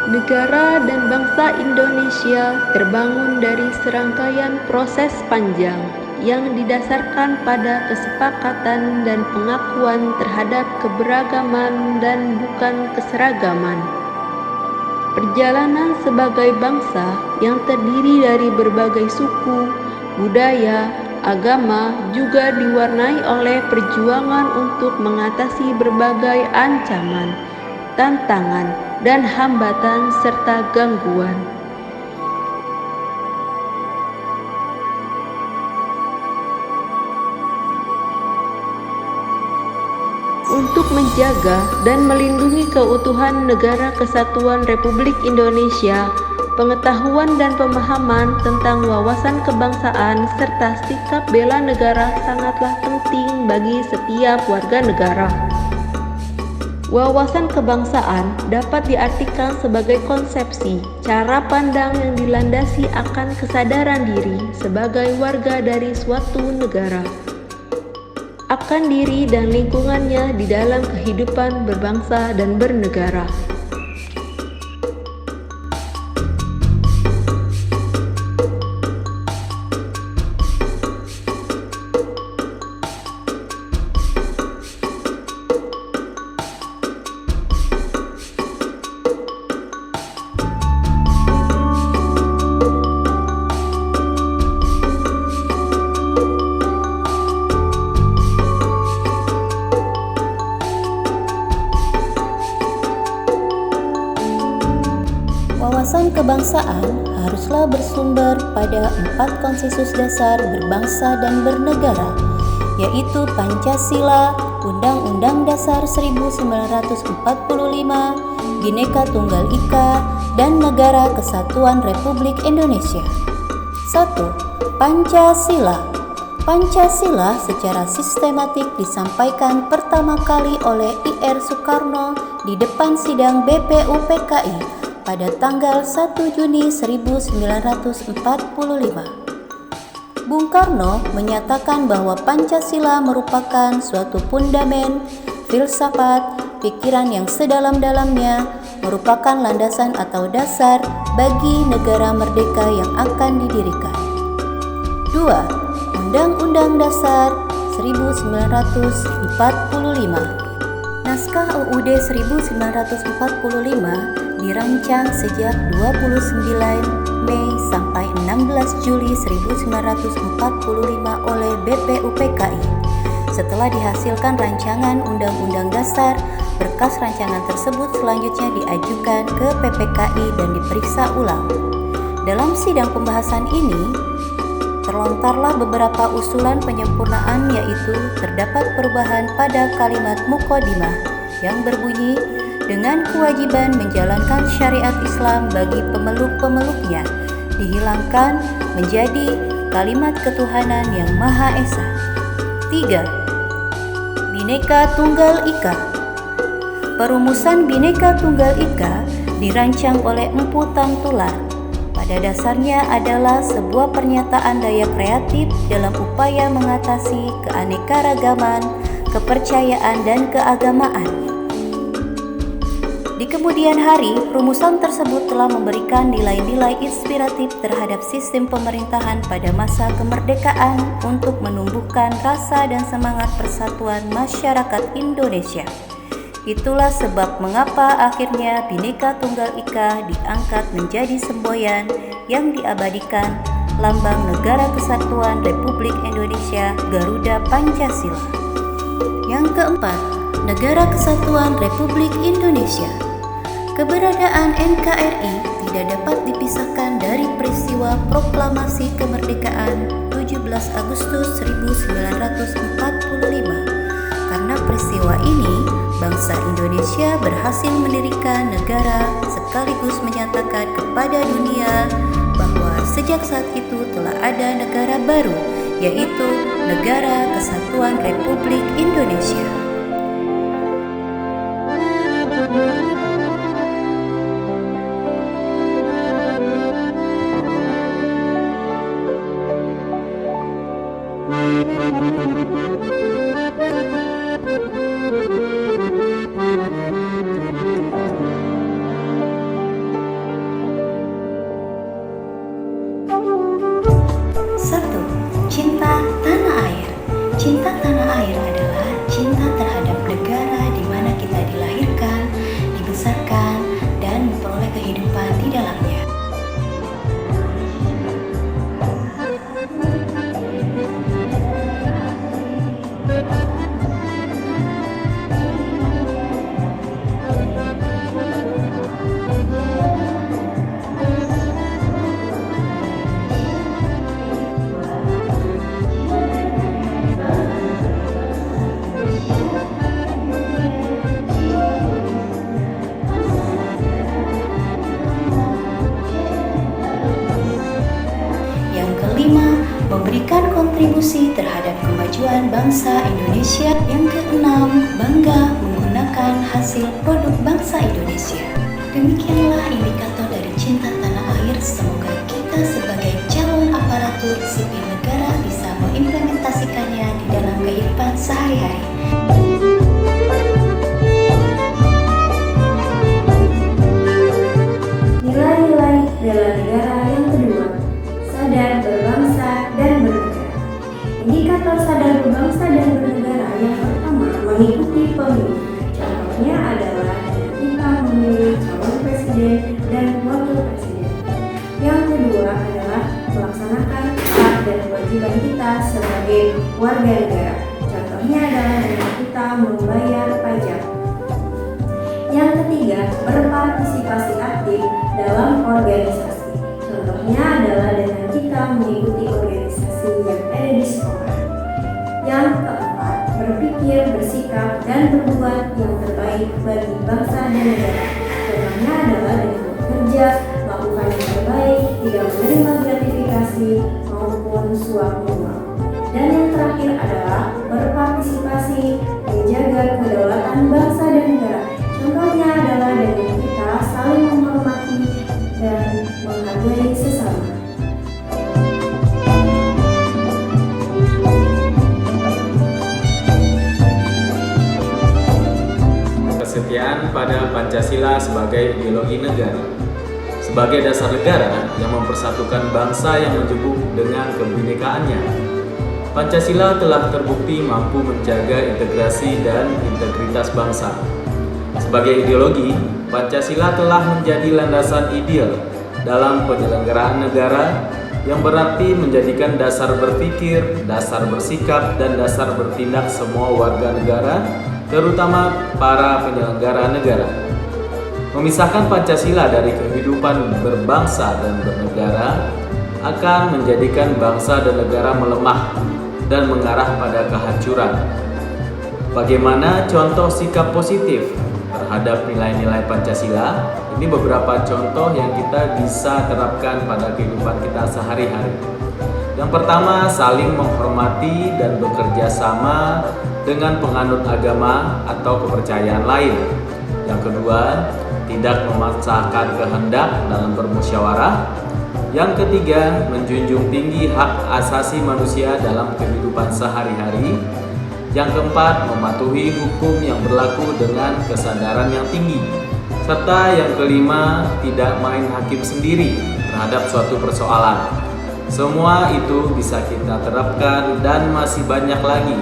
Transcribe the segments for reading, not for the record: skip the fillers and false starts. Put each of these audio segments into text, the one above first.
Negara dan bangsa Indonesia terbangun dari serangkaian proses panjang yang didasarkan pada kesepakatan dan pengakuan terhadap keberagaman dan bukan keseragaman. Perjalanan sebagai bangsa yang terdiri dari berbagai suku, budaya, agama juga diwarnai oleh perjuangan untuk mengatasi berbagai ancaman, tantangan, dan hambatan serta gangguan. Untuk menjaga dan melindungi keutuhan Negara Kesatuan Republik Indonesia, pengetahuan dan pemahaman tentang wawasan kebangsaan serta sikap bela negara sangatlah penting bagi setiap warga negara. Wawasan kebangsaan dapat diartikan sebagai konsepsi, cara pandang yang dilandasi akan kesadaran diri sebagai warga dari suatu negara, akan diri dan lingkungannya di dalam kehidupan berbangsa dan bernegara. Wawasan kebangsaan haruslah bersumber pada 4 konsensus dasar berbangsa dan bernegara, yaitu Pancasila, Undang-Undang Dasar 1945, Bhinneka Tunggal Ika, dan Negara Kesatuan Republik Indonesia. 1. Pancasila. Pancasila secara sistematik disampaikan pertama kali oleh I.R. Soekarno di depan sidang BPUPKI pada tanggal 1 Juni 1945. Bung Karno menyatakan bahwa Pancasila merupakan suatu fundamen, filsafat, pikiran yang sedalam-dalamnya, merupakan landasan atau dasar bagi negara merdeka yang akan didirikan. 2. Undang-Undang Dasar 1945. Naskah UUD 1945 dirancang sejak 29 Mei sampai 16 Juli 1945 oleh BPUPKI. Setelah dihasilkan rancangan Undang-Undang Dasar, berkas rancangan tersebut selanjutnya diajukan ke PPKI dan diperiksa ulang. Dalam sidang pembahasan ini, terlontarlah beberapa usulan penyempurnaan, yaitu terdapat perubahan pada kalimat muqaddimah yang berbunyi dengan kewajiban menjalankan syariat Islam bagi pemeluk-pemeluknya dihilangkan menjadi kalimat ketuhanan yang Maha Esa. 3. Bhinneka Tunggal Ika. Perumusan Bhinneka Tunggal Ika dirancang oleh Empu Tamtular. Pada dasarnya adalah sebuah pernyataan daya kreatif dalam upaya mengatasi keanekaragaman, kepercayaan, dan keagamaan. Di kemudian hari, rumusan tersebut telah memberikan nilai-nilai inspiratif terhadap sistem pemerintahan pada masa kemerdekaan untuk menumbuhkan rasa dan semangat persatuan masyarakat Indonesia. Itulah sebab mengapa akhirnya Bhinneka Tunggal Ika diangkat menjadi semboyan yang diabadikan lambang Negara Kesatuan Republik Indonesia Garuda Pancasila. Yang keempat, Negara Kesatuan Republik Indonesia. Keberadaan NKRI tidak dapat dipisahkan dari peristiwa Proklamasi Kemerdekaan 17 Agustus 1945. Karena peristiwa ini, bangsa Indonesia berhasil mendirikan negara sekaligus menyatakan kepada dunia bahwa sejak saat itu telah ada negara baru, yaitu Negara Kesatuan Republik Indonesia. berkontribusi terhadap kemajuan bangsa Indonesia. Yang keenam, bangga menggunakan hasil produk bangsa Indonesia. Demikianlah indikator dari cinta tanah air. Semoga kita sebagai calon aparatur sipil negara bisa mengimplementasikannya di dalam kehidupan sehari-hari. Nilai-nilai bela negara yang kedua, sadar berbangsa dan bernegara. Indikator sadar berbangsa dan bernegara yang pertama, mengikuti pemilu. Contohnya adalah kita memilih calon presiden dan wakil presiden. Yang kedua adalah melaksanakan hak dan kewajiban kita sebagai warga negara. Contohnya adalah dengan kita membayar pajak. Yang ketiga, berpartisipasi aktif dalam organisasi. Contohnya adalah dengan kita mengikuti organisasi yang ada di sekolah. Yang keempat, berpikir, bersikap, dan berbuat yang terbaik bagi bangsa dan negara. Contohnya adalah dengan bekerja, melakukan yang terbaik, tidak menerima gratifikasi maupun suap menyuap. Dan yang terakhir adalah berpartisipasi menjaga kedaulatan bangsa dan negara. Contohnya adalah dengan kita saling menghormati dan menghargai sesama. Kesetiaan pada Pancasila sebagai ideologi negara, sebagai dasar negara yang mempersatukan bangsa yang menjebuk dengan kebinekaannya. Pancasila telah terbukti mampu menjaga integrasi dan integritas bangsa. Sebagai ideologi, Pancasila telah menjadi landasan ideal dalam penyelenggaraan negara yang berarti menjadikan dasar berpikir, dasar bersikap, dan dasar bertindak semua warga negara, terutama para penyelenggara negara. Memisahkan Pancasila dari kehidupan berbangsa dan bernegara akan menjadikan bangsa dan negara melemah dan mengarah pada kehancuran. Bagaimana contoh sikap positif terhadap nilai-nilai Pancasila? Ini beberapa contoh yang kita bisa terapkan pada kehidupan kita sehari-hari. Yang pertama, saling menghormati dan bekerja sama dengan penganut agama atau kepercayaan lain. Yang kedua, tidak memaksakan kehendak dalam bermusyawarah. Yang ketiga, menjunjung tinggi hak asasi manusia dalam kehidupan sehari-hari. Yang keempat, mematuhi hukum yang berlaku dengan kesadaran yang tinggi. Serta yang kelima, tidak main hakim sendiri terhadap suatu persoalan. Semua itu bisa kita terapkan dan masih banyak lagi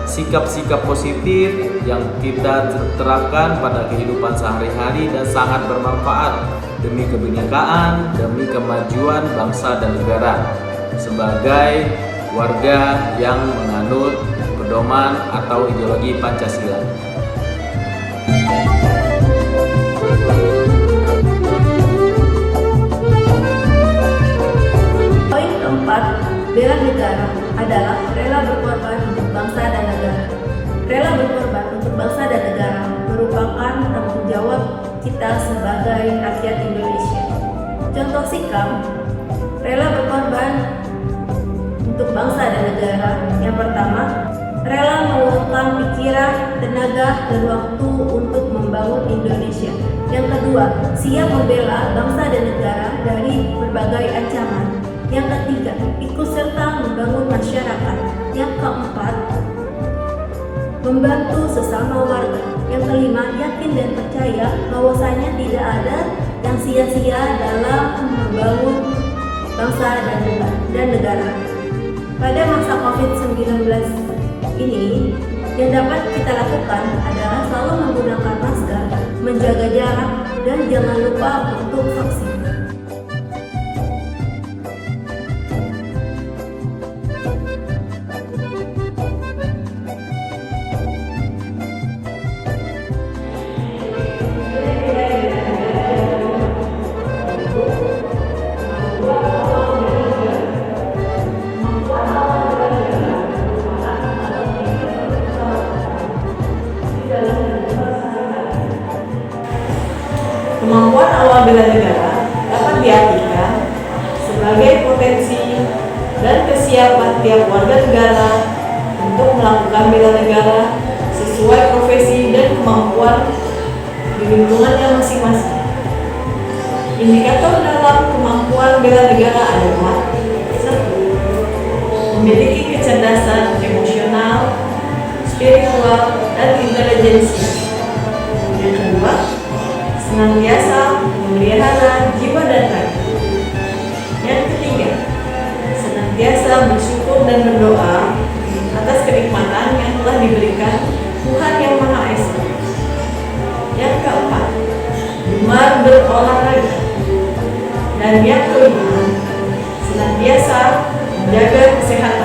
sikap-sikap positif yang kita terapkan pada kehidupan sehari-hari dan sangat bermanfaat demi kebinekaan, demi kemajuan bangsa dan negara sebagai warga yang menganut pedoman atau ideologi Pancasila. Poin keempat, bela negara adalah rela berkorban untuk bangsa dan negara. Rela berkorban untuk bangsa dan negara merupakan tanggung jawab kita sebagai rakyat Indonesia. Contoh sikap rela berkorban untuk bangsa dan negara. Yang pertama, rela meluangkan pikiran, tenaga, dan waktu untuk membangun Indonesia. Yang kedua, siap membela bangsa dan negara dari berbagai ancaman. Yang ketiga, ikut serta membangun masyarakat. Yang keempat, membantu sesama warga. Yang kelima, yakin dan percaya bahwasanya tidak ada yang sia-sia dalam membangun bangsa dan negara. Pada masa COVID-19 ini, yang dapat kita lakukan adalah selalu menggunakan masker, menjaga jarak, dan jangan lupa untuk vaksin. Kemampuan awal bela negara dapat diartikan sebagai potensi dan kesiapan siapa tiap warga negara untuk melakukan bela negara sesuai profesi dan kemampuan di lingkungannya masing-masing. Indikator dalam kemampuan bela negara adalah: 1. Memiliki kecerdasan emosional, spiritual, dan intelijensi. Yang kedua, senantiasa memelihara jiwa dan raga. Yang ketiga, senantiasa bersyukur dan berdoa atas kenikmatan yang telah diberikan Tuhan Yang Maha Esa. Yang keempat, gemar berolahraga. Dan yang kelima, senantiasa menjaga kesehatan